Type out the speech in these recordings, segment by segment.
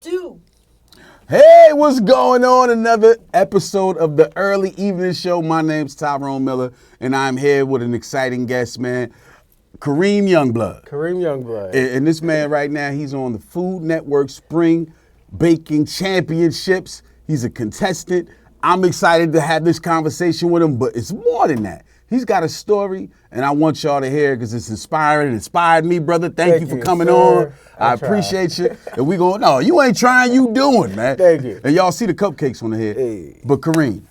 do? Hey, what's going on? Another episode of the Early Evening Show. My name's Tyrone Miller, and I'm here with an exciting guest, man, Kareem Youngblood. Kareem Youngblood. And this man right now, he's on the Food Network Spring Baking Championships. He's a contestant. I'm excited to have this conversation with him, but it's more than that. He's got a story, and I want y'all to hear it because it's inspiring. It inspired me, brother. Thank you for coming on. I appreciate you. And we going, no, you ain't trying, you doing, man. Thank you. And y'all see the cupcakes on the head. Hey. But Kareem,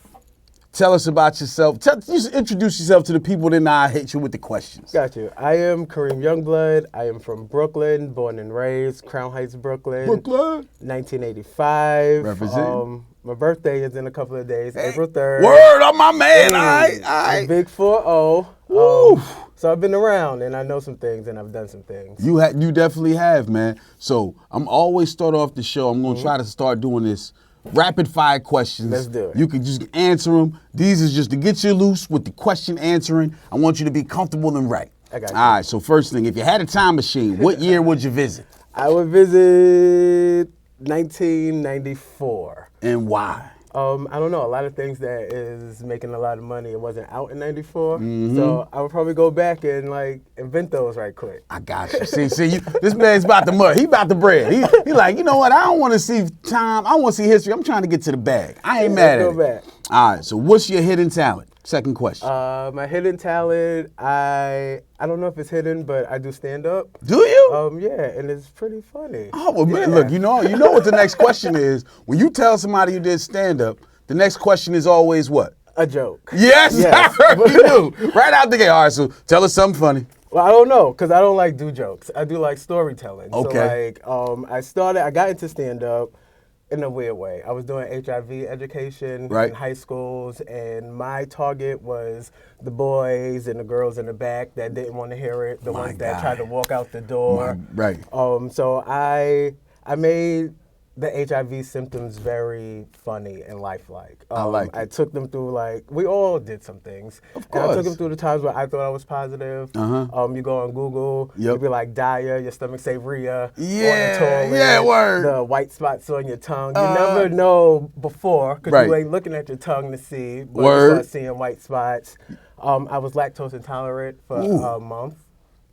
tell us about yourself. Just introduce yourself to the people, then I'll hit you with the questions. Got you. I am Kareem Youngblood. I am from Brooklyn, born and raised, Crown Heights, Brooklyn. 1985. Representing. My birthday is in a couple of days, April 3rd. Word on my man, Hey, all right. Big 4-0. Woo. So I've been around, and I know some things, and I've done some things. You definitely have, man. So I'm always start off the show. I'm going to try to start doing this rapid fire questions. Let's do it. You can just answer them. These is just to get you loose with the question answering. I want you to be comfortable and right. I got you. All right, so first thing, if you had a time machine, what year would you visit? I would visit 1994. And why? I don't know. A lot of things that is making a lot of money. It wasn't out in '94, so I would probably go back and like invent those right quick. I got you. See, this man's about the mud. He about the bread. He like, you know what? I don't want to see time. I don't want to see history. I'm trying to get to the bag. I ain't mad at it. Go back. All right. So, what's your hidden talent? Second question. My hidden talent, I don't know if it's hidden, but I do stand up. Do you? Yeah, and it's pretty funny. Oh, well, yeah. Look, you know what the next question is. When you tell somebody you did stand up, the next question is always what? A joke. Yes, Yes. sir. You do. Right out the gate. All right, so tell us something funny. Well, I don't know, because I don't like do jokes. I do like storytelling. Okay. So I got into stand up in a weird way. I was doing HIV education in high schools, and my target was the boys and the girls in the back that didn't want to hear it, the ones that tried to walk out the door. Right. So I made the HIV symptoms very funny and lifelike. I took them through, we all did some things. Of course. And I took them through the times where I thought I was positive. You go on Google, you be like diarrhea, your stomach say rhea. Yeah, on the toilet, yeah, word. The white spots on your tongue. You never know before, because you ain't looking at your tongue to see, but you start seeing white spots. I was lactose intolerant for a month.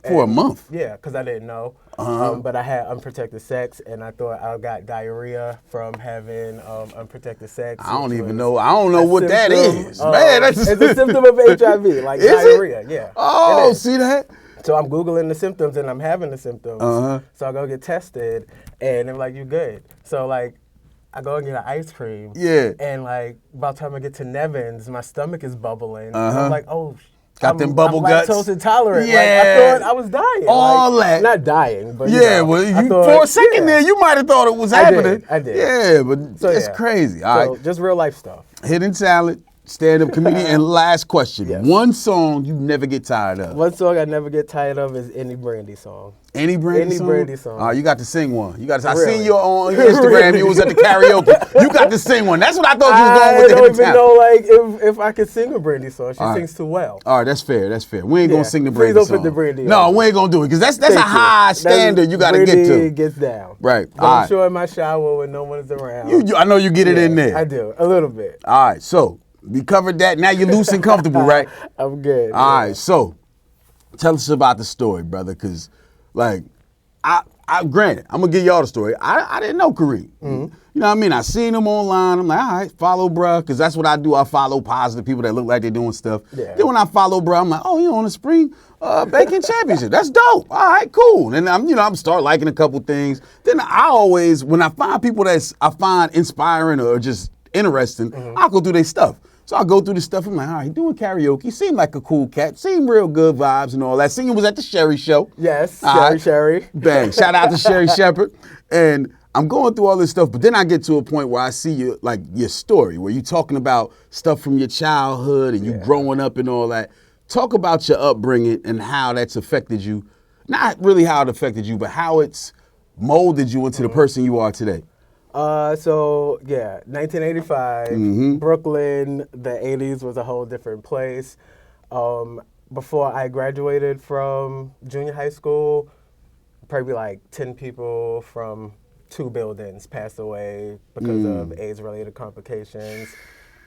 For a month? Yeah, because I didn't know. But I had unprotected sex, and I thought I got diarrhea from having unprotected sex. I don't even know. I don't know what that is. Man, it's a symptom of HIV, like diarrhea. Yeah. Oh, see that? So I'm Googling the symptoms, and I'm having the symptoms. So I go get tested, and they're like, "You good?" So I go and get an ice cream. Yeah. And by the time I get to Nevin's, my stomach is bubbling. And I'm like, "Oh." Got them bubble guts. I'm lactose intolerant. Yeah. I thought I was dying. All that. Not dying, but for a second there, you might have thought it was happening. I did. Yeah, but it's crazy. All right. Just real life stuff. Hidden talent, stand-up comedian, and last question. Yes. One song you never get tired of. One song I never get tired of is any Brandy song. Any Brandy song? Any Brandy song. You got to sing one. I Really? seen you on Instagram. You was at the karaoke. You got to sing one. That's what I thought you was going with the hidden talent. I don't even know if I could sing a Brandy song. She sings too well. All right, that's fair. We ain't gonna sing the Brandy Please don't song. put the Brandy No, on. we ain't gonna do it because that's a high standard you got to get Brandy to. gets down. Right. But I'm sure in my shower when no one is around. I know you get it in there. I do a little bit. All right, so we covered that. Now you're loose and comfortable, right? I'm good. All right, so tell us about the story, brother, because granted, I'm gonna give y'all the story. I didn't know Kareem. You know what I mean? I seen him online. I'm like, all right, follow bruh, because that's what I do. I follow positive people that look like they're doing stuff. Yeah. Then when I follow bruh, I'm like, oh, you on the spring baking championship? That's dope. All right, cool. And I'm start liking a couple things. Then I always, when I find people that I find inspiring or just interesting, I'll go through their stuff. So I go through the stuff. I'm like, all right, doing karaoke. Seemed like a cool cat. Seemed real good vibes and all that. Singing was at the Sherry Show. Yes, Sherry. Bang. Shout out to Sherry Shepherd. And I'm going through all this stuff, but then I get to a point where I see your story, where you're talking about stuff from your childhood and you growing up and all that. Talk about your upbringing and how that's affected you. Not really how it affected you, but how it's molded you into the person you are today. 1985, Brooklyn, the 80s was a whole different place. Before I graduated from junior high school, probably like 10 people from 2 buildings passed away because of AIDS-related complications.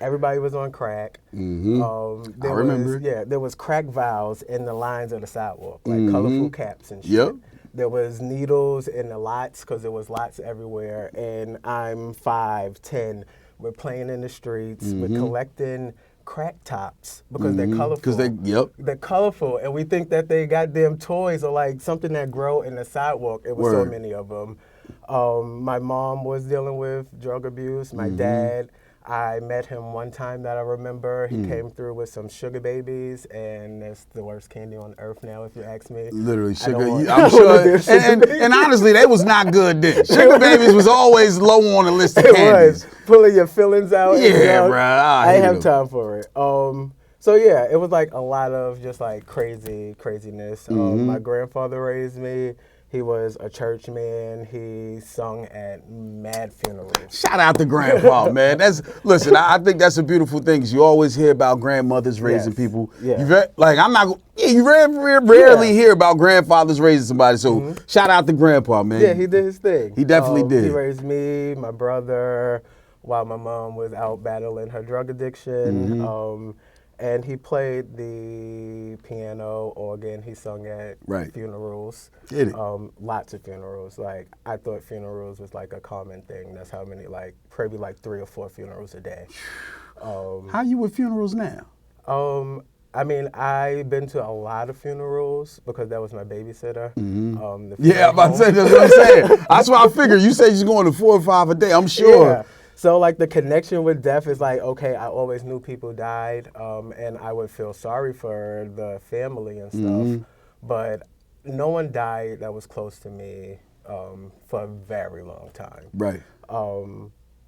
Everybody was on crack. I remember. There was crack vials in the lines of the sidewalk, like colorful caps and shit. Yep. There was needles in the lots because there was lots everywhere. And I'm 5, 10. We're playing in the streets. We're collecting crack tops because they're colorful. They're colorful, and we think that they goddamn toys or like something that grow in the sidewalk. It was so many of them. My mom was dealing with drug abuse. My dad, I met him one time that I remember. He came through with some sugar babies, and it's the worst candy on earth now, if you ask me. Literally, sugar. I'm sure. And honestly, they was not good then. Sugar babies was always low on the list of candies. It was. Pulling your feelings out. Yeah, bro. I didn't have time for it. So yeah, it was like a lot of just like craziness. My grandfather raised me. He was a church man. He sung at mad funerals. Shout out to Grandpa, man. Listen, I think that's a beautiful thing because you always hear about grandmothers raising people. Yeah. You rarely hear about grandfathers raising somebody. So shout out to Grandpa, man. Yeah, he did his thing. He definitely did. He raised me, my brother, while my mom was out battling her drug addiction. And he played the piano, organ. He sung at funerals. Did it? Lots of funerals. Like, I thought funerals was like a common thing. That's how many, like, probably like 3 or 4 funerals a day. How you with funerals now? I mean, I've been to a lot of funerals because that was my babysitter. I'm about to say, that's what I'm saying. That's why I figured. You said you're going to 4 or 5 a day. I'm sure. Yeah. So, like, the connection with death is like, okay, I always knew people died, and I would feel sorry for the family and stuff, but no one died that was close to me for a very long time. Right.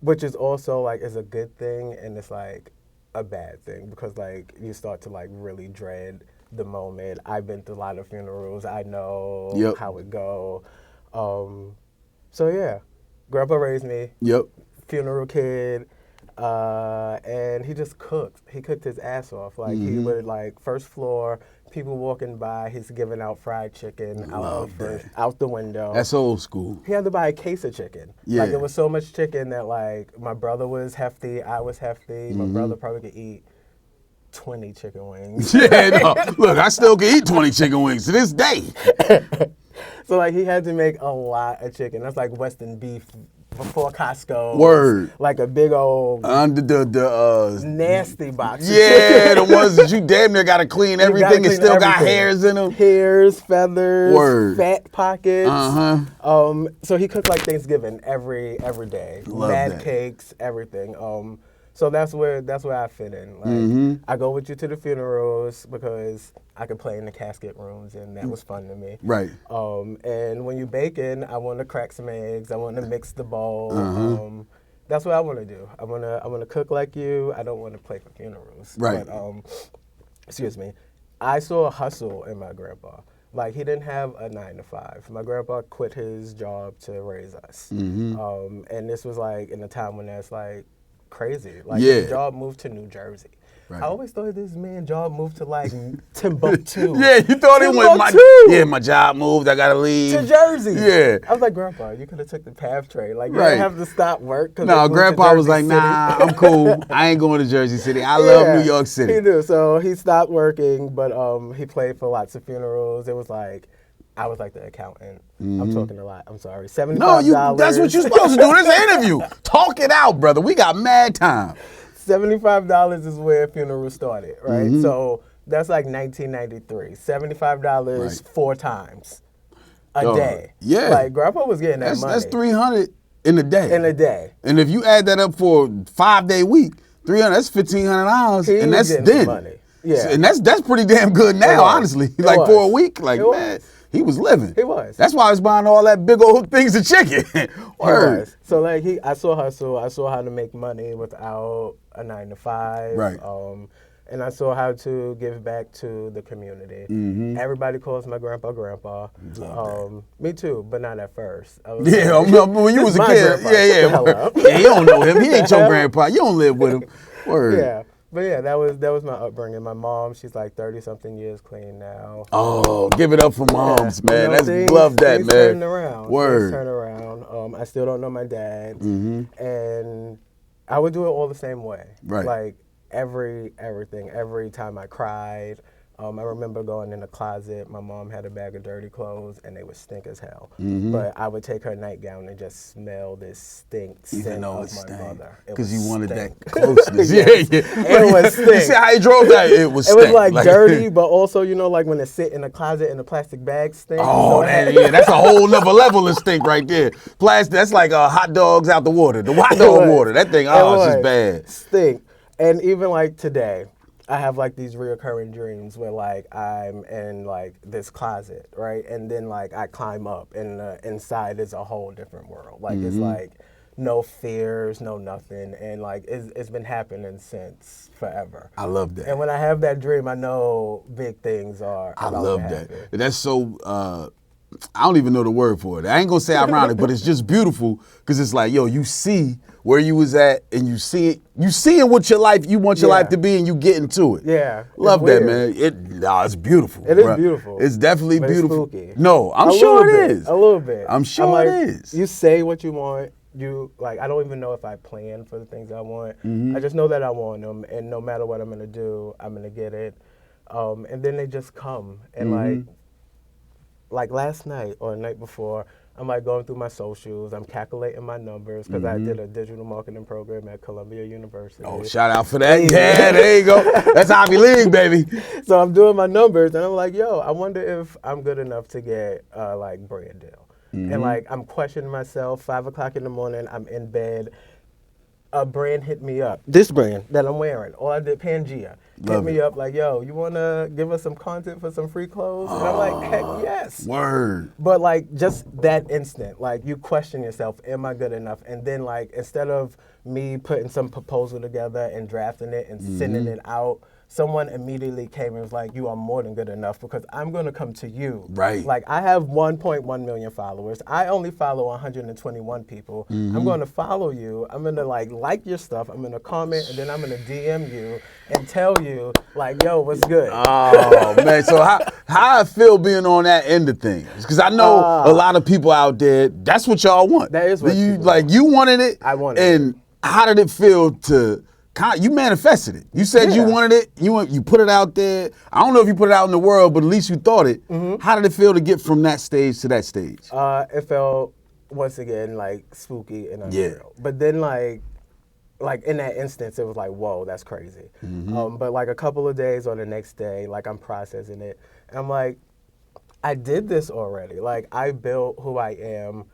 Which is also, like, is a good thing, and it's, like, a bad thing, because, like, you start to, like, really dread the moment. I've been to a lot of funerals. I know how it go. So, yeah, Grandpa raised me. Funeral kid, and he just cooked. He cooked his ass off. Like, he would, like, first floor, people walking by, he's giving out fried chicken out the window. That's old school. He had to buy a case of chicken. Like, it was so much chicken that, like, my brother was hefty, I was hefty. My brother probably could eat 20 chicken wings. Look, I still can eat 20 chicken wings to this day. So, like, he had to make a lot of chicken. That's like Western beef before Costco. Word. Like a big old under the nasty box. Yeah, the ones that you damn near gotta clean everything and still got hairs in them. Hairs, feathers, fat pockets. So he cooked like Thanksgiving every day. Love Mad that. cakes, everything. So that's where I fit in. Like, I go with you to the funerals because I could play in the casket rooms, and that was fun to me. Right. And when you baking, I want to crack some eggs. I want to mix the bowl. That's what I want to do. I want to cook like you. I don't want to play for funerals. Right. But, excuse me. I saw a hustle in my grandpa. Like, he didn't have a 9 to 5. My grandpa quit his job to raise us. And this was like in a time when that's like crazy. Like, his job moved to New Jersey. Right. I always thought this man's job moved to like Timbuktu. Yeah, you thought it went my job moved, I gotta leave. To Jersey. Yeah. I was like, Grandpa, you could have took the PATH train. Like, you didn't have to stop work. No, Grandpa was like, nah, I'm cool. I ain't going to Jersey City. I love New York City. He knew. So he stopped working, but he played for lots of funerals. It was like, I was like the accountant. I'm talking a lot. I'm sorry. $75. No, that's what you're supposed to do. This is an interview. Talk it out, brother. We got mad time. $75 is where funerals started, right? So that's like 1993. $75 4 times a day. Yeah. Like, Grandpa was getting that money. That's $300 in a day. In a day. And if you add that up for a 5-day week, $300, that's $1,500. And that's then. Money. Yeah. And that's pretty damn good now, honestly. Like, for a week, like, man, he was living. He was. That's why I was buying all that big old things of chicken. Word. He was. So, like, I saw hustle. I saw how to make money without a 9 to 5. Right. And I saw how to give back to the community. Everybody calls my grandpa. Me too, but not at first. When you was a kid. Yeah, you don't know him. He ain't your grandpa. You don't live with him. Word. Yeah. But yeah, that was my upbringing. My mom, she's like 30-something years clean now. Oh, give it up for moms, man. You know, That's love that, things man. turning around. Word. Things turn around. I still don't know my dad, Mm-hmm. and I would do it all the same way. Right. Like everything. Every time I cried. I remember going in the closet. My mom had a bag of dirty clothes, and they would stink as hell. Mm-hmm. But I would take her nightgown and just smell this scent of my mother. Because you wanted that closeness. Yes. Yeah. It was stink. You see how he drove that? It was It stink. was like dirty, but also, you know, like when it sit in the closet and the plastic bag stink. Oh, that's a whole nother level of stink right there. Plastic, that's like hot dogs out the water. The hot dog water. That thing, it's just bad. Stink. And even like today, I have like these reoccurring dreams where like I'm in like this closet, right? And then like I climb up and inside is a whole different world. Like it's like no fears, no nothing. And like it's been happening since forever. I love that. And when I have that dream, I know big things are I about love to that. happen. That's so, I don't even know the word for it. I ain't gonna say ironic, but it's just beautiful because it's like, yo, you see where you was at and you see it. You seeing what your life, you want your life to be and you get into it. Yeah. Love that, man. It's beautiful. It is beautiful. It's definitely but beautiful. It's spooky. No, I'm sure it is. A little bit. I'm sure it is. You say what you want. You like. I don't even know if I plan for the things I want. I just know that I want them, and no matter what I'm gonna do, I'm gonna get it. And then they just come, and like last night or the night before, I'm like going through my socials. I'm calculating my numbers because I did a digital marketing program at Columbia University. Oh, shout out for that. Yeah, there you go. That's Ivy League, baby. So I'm doing my numbers, and I'm like, yo, I wonder if I'm good enough to get like brand deal. And like I'm questioning myself. 5 o'clock in the morning, I'm in bed. A brand hit me up. This brand that I'm wearing. All I did, Pangea. Hit me up like, yo, you want to give us some content for some free clothes? And I'm like, heck yes. Word. But like just that instant, like you question yourself, am I good enough? And then like instead of me putting some proposal together and drafting it and sending it out, someone immediately came and was like, you are more than good enough because I'm going to come to you. Right. Like I have 1.1 million followers. I only follow 121 people. I'm going to follow you. I'm going to like your stuff. I'm going to comment and then I'm going to DM you and tell you like, yo, what's good? Oh, man. So how I feel being on that end of things? Because I know a lot of people out there, that's what y'all want. That is what you like. You wanted it. I wanted it. And how did it feel to... You manifested it. You said you wanted it. You put it out there. I don't know if you put it out in the world, but at least you thought it. How did it feel to get from that stage to that stage? It felt once again like spooky and unreal. But then like in that instance, it was like, whoa, that's crazy. But like a couple of days or the next day, like I'm processing it, and I'm like, I did this already. Like I built who I am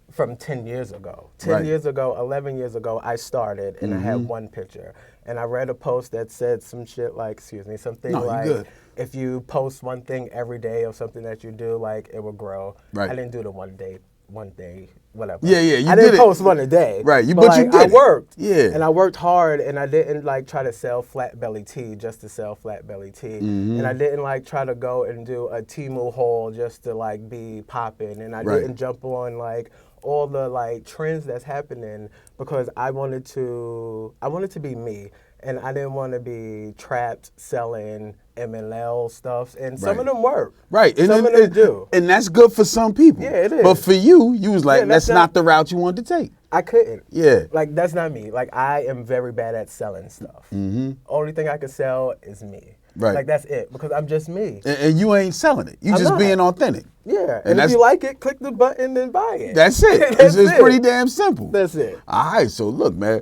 from 10 years ago. 10 years ago, 11 years ago, I started and I had one picture. And I read a post that said some shit like, if you post one thing every day of something that you do, like it will grow. Right. I didn't do the one day, whatever. Yeah, you I didn't post one a day. Right, but like, you did. I worked. Yeah. And I worked hard and I didn't like try to sell flat belly tea just to sell flat belly tea. And I didn't like try to go and do a Temu haul just to like be popping. And I didn't jump on like all the like trends that's happening because I wanted to be me, and I didn't want to be trapped selling MLL stuff, and some of them work. Right. And some of them do. And that's good for some people. Yeah, it is. But for you was like, that's not the route you wanted to take. I couldn't. Yeah. Like, that's not me. Like, I am very bad at selling stuff. Only thing I can sell is me. Right. Like, that's it, because I'm just me. And you ain't selling it. You just being authentic. Yeah. And if you like it, click the button and buy it. That's it. It's pretty damn simple. That's it. All right. So, look, man.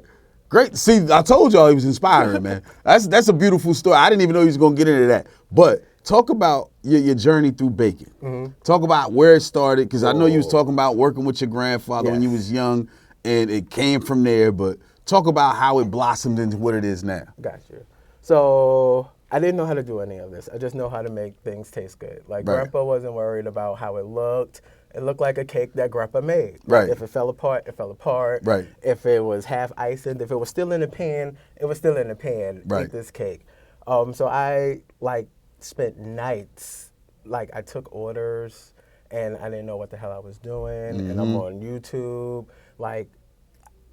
Great. See, I told y'all he was inspiring, man. That's a beautiful story. I didn't even know he was going to get into that. But talk about your journey through baking. Talk about where it started, because I know you was talking about working with your grandfather when you was young, and it came from there. But talk about how it blossomed into what it is now. Got you. So I didn't know how to do any of this. I just know how to make things taste good. Like, Grandpa wasn't worried about how it looked. It looked like a cake that Grandpa made. Right. If it fell apart, it fell apart. Right. If it was half iced, if it was still in the pan, it was still in the pan. Right. Eat this cake. So I spent nights, I took orders and I didn't know what the hell I was doing. And I'm on YouTube,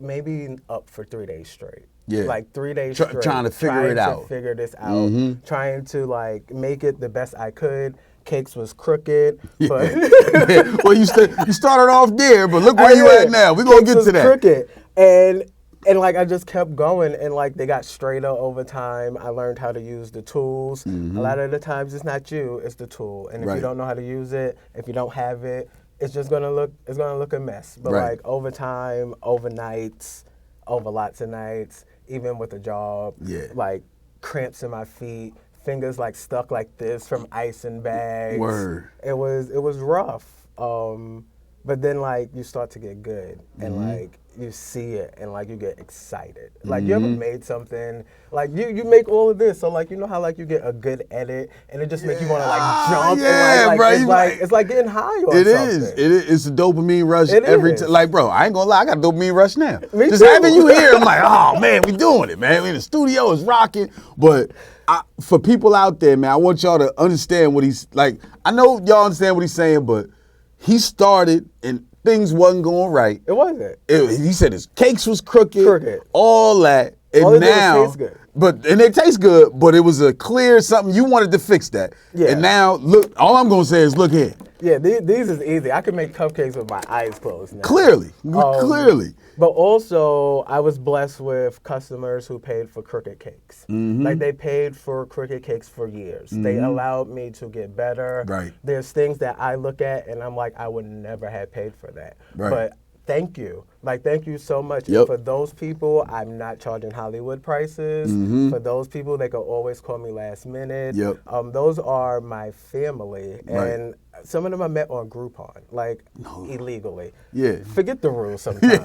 maybe up for 3 days straight. like 3 days straight. Trying to figure it out. Figure this out. Trying to like make it the best I could. Cakes was crooked. Yeah. But Well, you started off there, but look where you at now. We're going to get to that. Crooked. And like I just kept going, and like they got straighter over time. I learned how to use the tools. A lot of the times it's not you, it's the tool. And if you don't know how to use it, if you don't have it, it's just gonna look a mess. But like over time, overnights, over lots of nights, even with a job, like cramps in my feet, fingers like stuck like this from ice and bags. Word. It was rough. But then like you start to get good and like you see it and like you get excited. Like you ever made something, like you make all of this, so like you know how like you get a good edit and it just makes you want to like jump and it's like getting high or something. It's a dopamine rush every time. Like bro, I ain't gonna lie, I got a dopamine rush now. Me just too. having you here, I'm like, oh man, we doing it, man. The studio is rocking. But for people out there, man, I want y'all to understand what he's like. I know y'all understand what he's saying, but he started and things wasn't going right. It wasn't. He said his cakes was crooked. All that. And all now, taste good. And they taste good, but it was a clear something you wanted to fix that. Yeah. And now, look, all I'm gonna say is look here. Yeah, these is easy. I can make cupcakes with my eyes closed now. Clearly. But also, I was blessed with customers who paid for crooked cakes. Like they paid for crooked cakes for years. They allowed me to get better. Right. There's things that I look at and I'm like, I would never have paid for that. Right. But thank you. Like, thank you so much. Yep. And for those people, I'm not charging Hollywood prices. For those people, they can always call me last minute. Yep. Those are my family. Right. And some of them I met on Groupon, like illegally. Yeah. Forget the rules sometimes.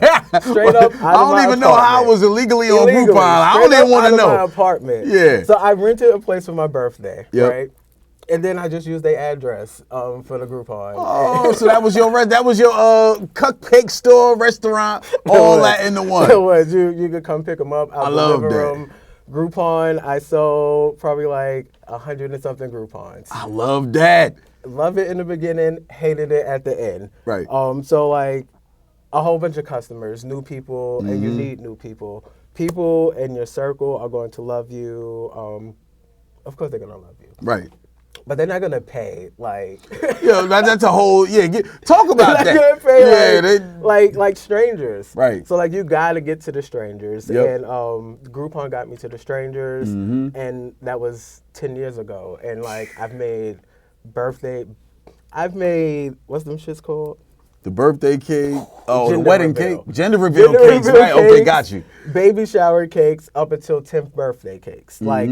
Straight up, I don't even know how I was illegally on Groupon. I don't even want to know. My apartment. Yeah. So I rented a place for my birthday, Yep. right? And then I just used their address for the Groupon. Oh, so that was your cupcake store, restaurant, all that in the one. It was. You could come pick them up out the love living that. room. Groupon, I sold probably like 100 and something Groupons. I love that. Love it in the beginning, hated it at the end. Right. So like a whole bunch of customers, new people, and you need new people. People in your circle are going to love you. Of course they're gonna love you. Right. But they're not gonna pay like. That's a whole talk about that. Gonna pay like strangers. Right. So like you gotta get to the strangers, Yep. and Groupon got me to the strangers, and that was 10 years ago. And like I've made what's them shits called? The birthday cake. Oh, Gender the wedding reveal. cake. Gender reveal cakes, right? Cakes, Okay, got you. Baby shower cakes up until 10th birthday cakes. Like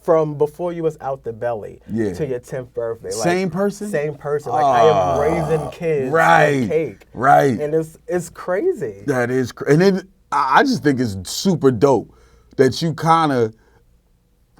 from before you was out the belly to your 10th birthday. Like, same person? Same person. Like I am raising kids right, with cake. Right. And it's crazy. That is crazy. And then I just think it's super dope that you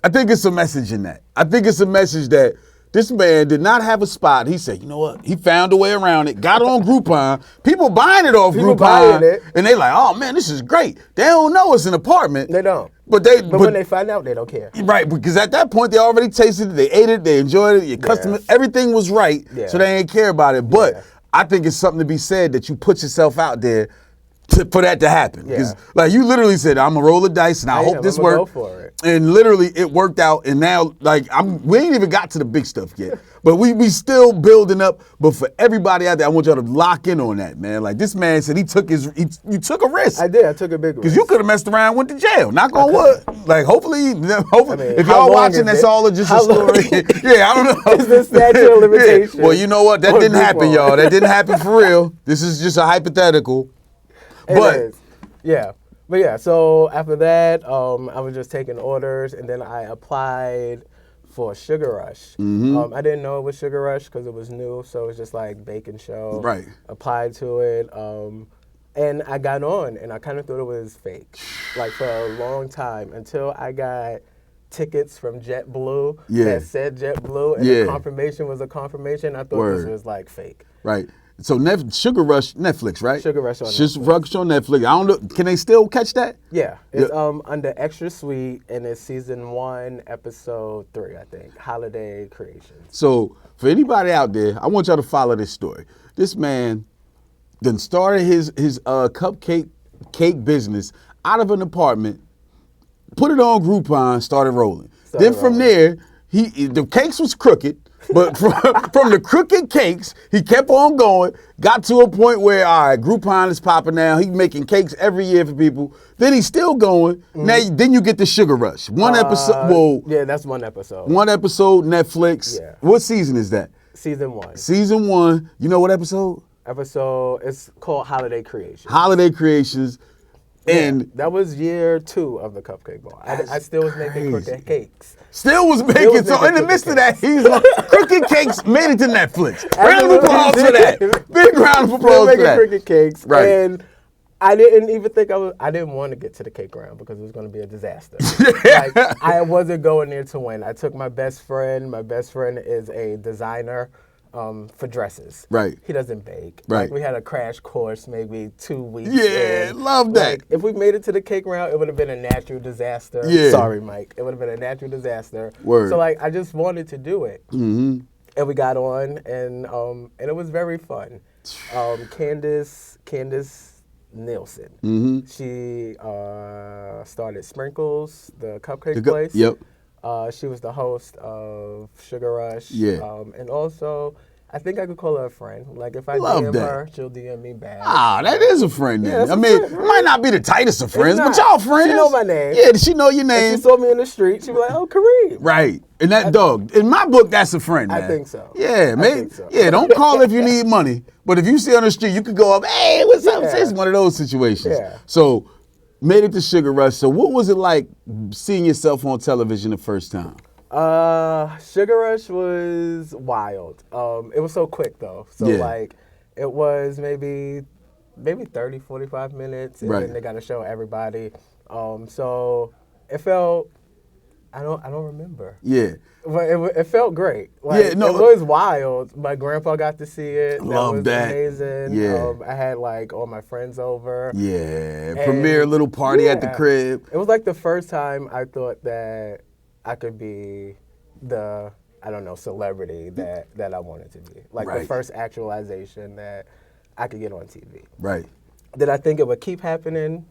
I think it's a message in that. I think it's a message that this man did not have a spot. He said, you know what? He found a way around it, got on Groupon. People buying it off Groupon. And they like, oh man, this is great. They don't know it's an apartment. They don't. But when they find out, they don't care. Right, because at that point, they already tasted it, they ate it, they enjoyed it, your customer, everything was right, so they ain't care about it. But I think it's something to be said that you put yourself out there for that to happen. Because like you literally said, I'm gonna roll the dice and I hope this works. Go for it. And literally it worked out, and now like we ain't even got to the big stuff yet. But we still building up. But for everybody out there, I want y'all to lock in on that, man. Like this man said, you took a risk. I did. I took a big risk. Because you could have messed around and went to jail. Knock on wood. Like hopefully, I mean, if y'all watching, that's all just a story. Yeah, I don't know. Is the statute of limitations? Well, you know what? That didn't happen, y'all. That didn't happen for real. This is just a hypothetical. It is. Yeah. But yeah, so after that, I was just taking orders, and then I applied for Sugar Rush. I didn't know it was Sugar Rush because it was new, so it was just like baking show. Right. Applied to it, and I got on, and I kind of thought it was fake, like for a long time, until I got tickets from JetBlue that said JetBlue, and the confirmation was a confirmation. I thought this was like fake. Right. So Sugar Rush Netflix, right? Sugar Rush on Netflix. Sugar Rush on Netflix. I don't know. Can they still catch that? Yeah. It's under Extra Sweet, and it's season 1, episode 3, I think. Holiday Creations. So for anybody out there, I want y'all to follow this story. This man then started his cupcake business out of an apartment put it on Groupon, started rolling. Then from there, the cakes was crooked. But from the crooked cakes, he kept on going, got to a point where, all right, Groupon is popping now. He's making cakes every year for people. Then he's still going. Mm-hmm. Now, then you get the Sugar Rush. One episode. Well, yeah, that's one episode. One episode, Netflix. Yeah. What season is that? Season 1. Season 1. You know what episode? It's called Holiday Creations. Holiday Creations. And yeah, that was year 2 of the Cupcake Bar. I still was making crooked cakes. Still was making. So in the midst of that, he's like, crooked cakes made it to Netflix. Round of applause for that. Big round of applause for that. Crooked cakes. Right. And I didn't even think I didn't want to get to the cake round because it was going to be a disaster. Like, I wasn't going there to win. I took my best friend. My best friend is a designer. For dresses. Right. He doesn't bake. Right. Like, we had a crash course maybe 2 weeks. Yeah, love that. Like, if we made it to the cake round, it would have been a natural disaster. Yeah. Sorry, Mike. It would have been a natural disaster. Word. So, like, I just wanted to do it. Mm-hmm. And we got on, and it was very fun. Candace Nielsen. Mm-hmm. She started Sprinkles, the cupcake place. Yep. She was the host of Sugar Rush. Yeah. And also, I think I could call her a friend. Like, if I Love DM that. her, she'll DM me back. Ah, that is a friend then. Yeah, I mean, friend, right? it might not be the tightest of friends, It's but not. y'all friends. She know my name. Yeah, she know your name. If she saw me in the street, she'd be like, oh, Kareem. Right. And that dog, in my book, that's a friend, man. I think so. Yeah, I man. think so. Yeah, don't call if you need money. But if you see on the street, you could go up, hey, what's up? Yeah. It's one of those situations. Yeah. So, made it to Sugar Rush. So, what was it like seeing yourself on television the first time? Sugar Rush was wild. It was so quick though. So Yeah. like it was maybe 30, 45 minutes and Right. then they got to show everybody. So it felt I don't remember. Yeah. But it felt great. Like, Yeah, no, it was wild. My grandpa got to see it. Love was that. amazing. Yeah. I had like all my friends over. Yeah. And, Premiere little party at the crib. It was like the first time I thought that I could be the, celebrity that I wanted to be. Like Right. the first actualization that I could get on TV. Right. Did I think it would keep happening?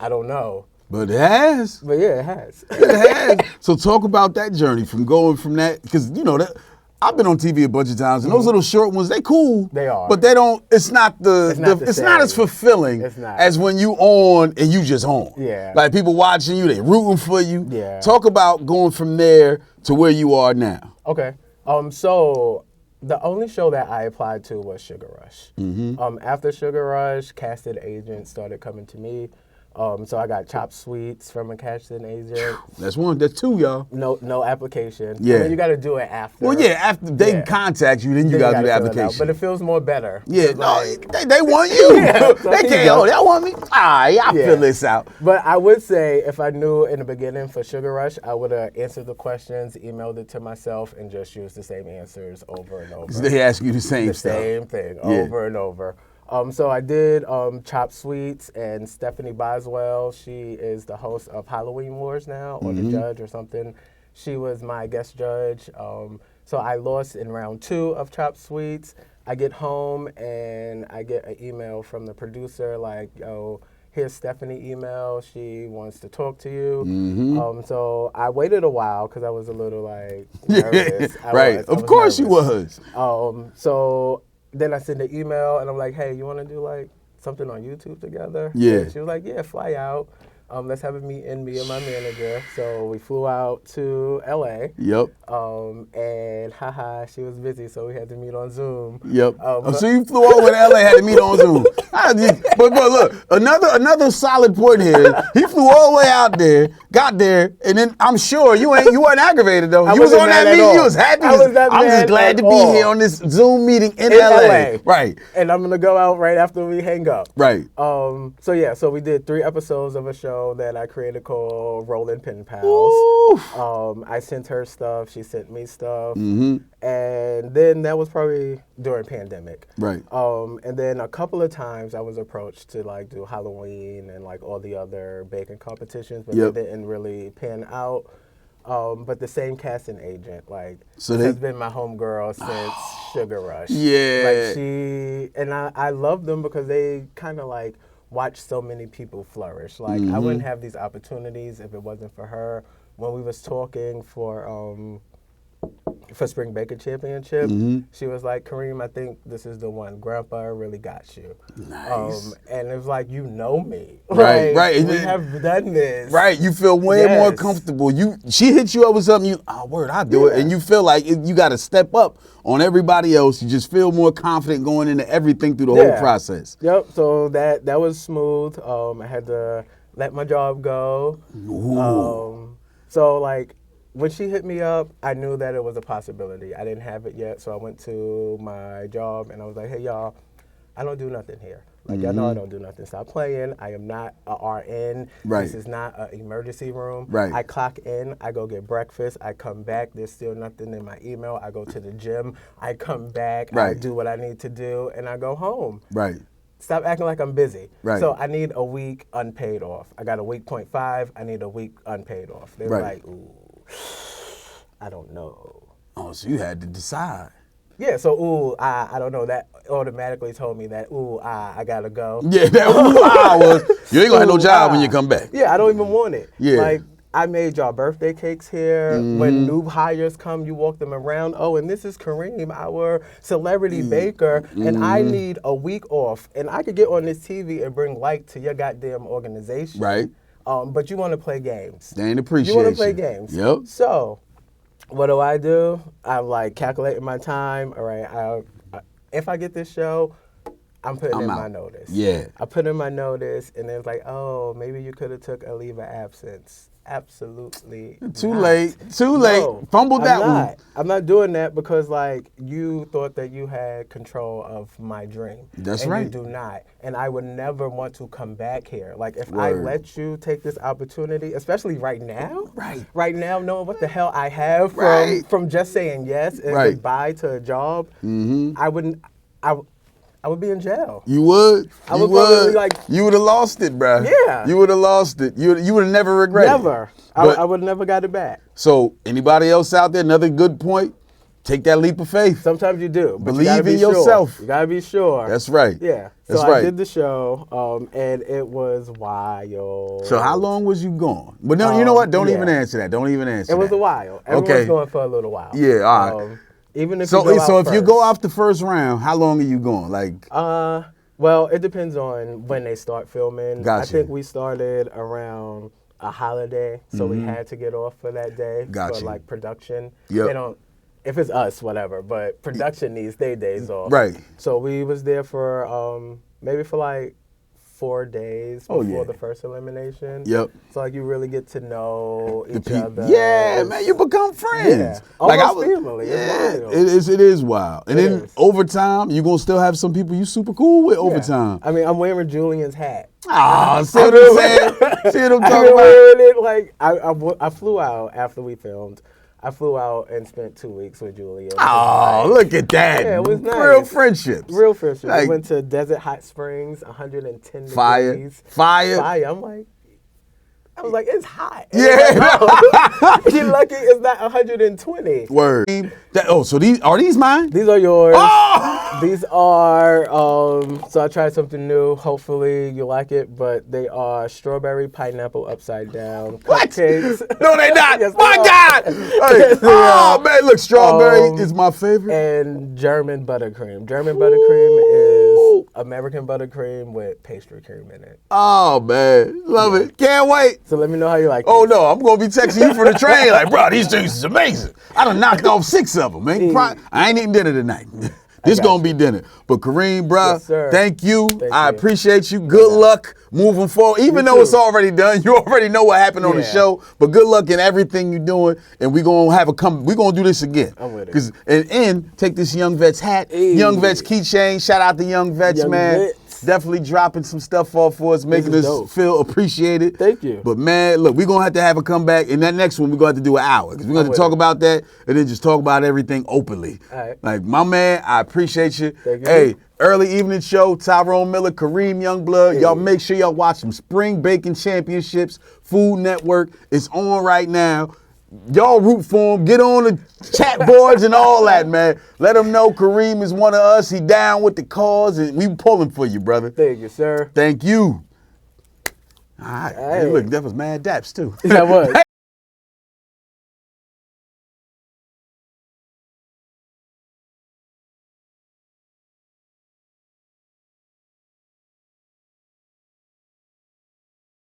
I don't know. But it has. But yeah, it has. It has. So talk about that journey from going from that, because that I've been on TV a bunch of times, and those little short ones, they cool. They are. But they don't. It's not it's not as fulfilling as when you on and you just on. Yeah. Like people watching you, they rooting for you. Yeah. Talk about going from there to where you are now. Okay. So the only show that I applied to was Sugar Rush. Mm-hmm. After Sugar Rush, casting agents started coming to me. So I got chopped sweets from a casting agent. That's one. That's two, y'all. No application. Yeah. I mean, you got to do it after. Well, yeah. After they contact you, then you got to do the application. But it feels more better. Yeah. No, they want you. Yeah, so they can't. They want me. I fill this out. But I would say if I knew in the beginning for Sugar Rush, I would have answered the questions, emailed it to myself, and just used the same answers over and over. They ask you the same stuff. Same thing over and over. So I did Chopped Sweets, and Stephanie Boswell, she is the host of Halloween Wars now, or the judge or something. She was my guest judge. So I lost in round 2 of Chopped Sweets. I get home and I get an email from the producer like, yo, here's Stephanie email. She wants to talk to you. So I waited a while because I was a little like nervous. Right. Of course you was. So then I sent an email and I'm like, hey, you want to do like something on YouTube together? Yeah. And she was like, yeah, fly out. Let's have a meeting, me and my manager. So we flew out to LA. Yep. And she was busy, so we had to meet on Zoom. Yep. So you flew over to LA, had to meet on Zoom. But look, another solid point here. He flew all the way out there, got there, and then I'm sure you weren't aggravated though. You was on that meeting, you was happy. I'm just glad to be here on this Zoom meeting in LA. Right. And I'm gonna go out right after we hang up. Right. So we did 3 episodes of a show that I created called Rollin' Pen Pals. I sent her stuff, she sent me stuff. And then that was probably during pandemic. Right. And then a couple of times I was approached to like do Halloween and like all the other baking competitions, but they didn't really pan out. But the same casting agent, has been my homegirl since Sugar Rush. Yeah. I love them because they kind of like watched so many people flourish. Like, I wouldn't have these opportunities if it wasn't for her. When we was talking for Spring Baker Championship, she was like, Kareem, I think this is the one. Grandpa really got you. Nice. And it was like, you know me. Right, like, right. We have done this. Right, you feel way more comfortable. She hit you up with something, word, I'll do it. And you feel like you got to step up on everybody else. You just feel more confident going into everything through the whole process. Yep, so that was smooth. I had to let my job go. So, like, when she hit me up, I knew that it was a possibility. I didn't have it yet, so I went to my job, and I was like, hey, y'all, I don't do nothing here. Like, y'all know I don't do nothing. Stop playing. I am not a RN. Right. This is not an emergency room. Right. I clock in. I go get breakfast. I come back. There's still nothing in my email. I go to the gym. I come back. Right. I do what I need to do, and I go home. Right. Stop acting like I'm busy. Right. So I need a week unpaid off. I got a week 0.5. I need a week unpaid off. They were like, ooh, I don't know. Oh, so you had to decide. Yeah, so I don't know. That automatically told me that I gotta go. Yeah, that was you ain't gonna have no job when you come back. Yeah, I don't even want it. Yeah. Like, I made y'all birthday cakes here. When new hires come, you walk them around. Oh, and this is Kareem, our celebrity baker, and I need a week off. And I could get on this TV and bring light to your goddamn organization. Right. But you want to play games. They ain't appreciate you. Want to play games. Yep. So, what do? I'm like calculating my time. All right, if I get this show, I'm putting in my notice. Yeah. I put in my notice, and it's like, oh, maybe you could have took a leave of absence. Absolutely Too not. late. No, Fumbled that one. I'm not doing that because, like, you thought that you had control of my dream. That's and right. You do not. And I would never want to come back here. Like, if I let you take this opportunity, especially right now, right now, knowing what the hell I have from just saying yes and goodbye to a job, I would be in jail. You would? I would probably like... You would have lost it, bro. Yeah. You would have lost it. You would have never regretted it. Never. I would have never got it back. So, anybody else out there, another good point, take that leap of faith. Sometimes you do. But Believe in yourself. You got to be sure. That's right. Yeah. That's so right. I did the show, and it was wild. So how long was you gone? But no, you know what? Don't even answer that. Don't even answer that. It was a while. Everyone's going for a little while. Yeah, all right. Even if so you go out if first. you go off the first round, how long are you going? Like, well, it depends on when they start filming. Gotcha. I think we started around a holiday, so we had to get off for that day Gotcha. for like production. Yep. They don't. If it's us, whatever, but production needs their days off. Right. So we was there for maybe for like 4 days before the first elimination. Yep. So like you really get to know each other. Yeah, man, you become friends. Yeah. Like Almost family. Yeah, It's wild. it is wild. And then overtime, you're gonna still have some people you super cool with overtime. I mean, I'm wearing Julian's hat. See what I'm saying? See what I'm talking about? Wearing it like I flew out after we filmed. I flew out and spent 2 weeks with Julian. Oh, look at that. Yeah, it was nice. Real friendships. Real friendships. Like, we went to Desert Hot Springs, 110 fire. degrees. Fire. I was like, it's hot. Yeah. You're lucky it's not 120. Word. So these mine? These are yours. Oh! These are, so I tried something new. Hopefully you like it, but they are strawberry pineapple upside down cupcakes. No, they're not. Yes, My God. Hey, oh, man, look, strawberry is my favorite. And German buttercream. German buttercream is American buttercream with pastry cream in it. Oh, man. Love it. Can't wait. So let me know how you like Oh, no, I'm going to be texting you from the train like, bro, these things is amazing. I done knocked off 6 of them, man. I ain't eating dinner tonight. This going to be dinner. But Kareem, bro, thank you. I appreciate you. Good luck moving forward. Even though it's already done, you already know what happened on the show. But good luck in everything you're doing. And we're going to we're going to do this again. I'm with it. And take this Young Vets hat, Young Vets keychain. Shout out to Young Vets, man. Definitely dropping some stuff off for us, making us feel appreciated. Thank you. But, man, look, we're going to have a comeback. And that next one, we're going to have to do an hour. Because we're going to talk about that and then just talk about everything openly. All right. Like, my man, I appreciate you. Thank you. Hey, early evening show, Tyrone Miller, Kareem Youngblood. Y'all make sure y'all watch some Spring Baking Championships, Food Network. It's on right now. Y'all root for him. Get on the chat boards and all that, man. Let him know Kareem is one of us. He down with the cause, and we pulling for you, brother. Thank you, sir. Thank you. All right. Hey, look, that was mad daps, too. That was.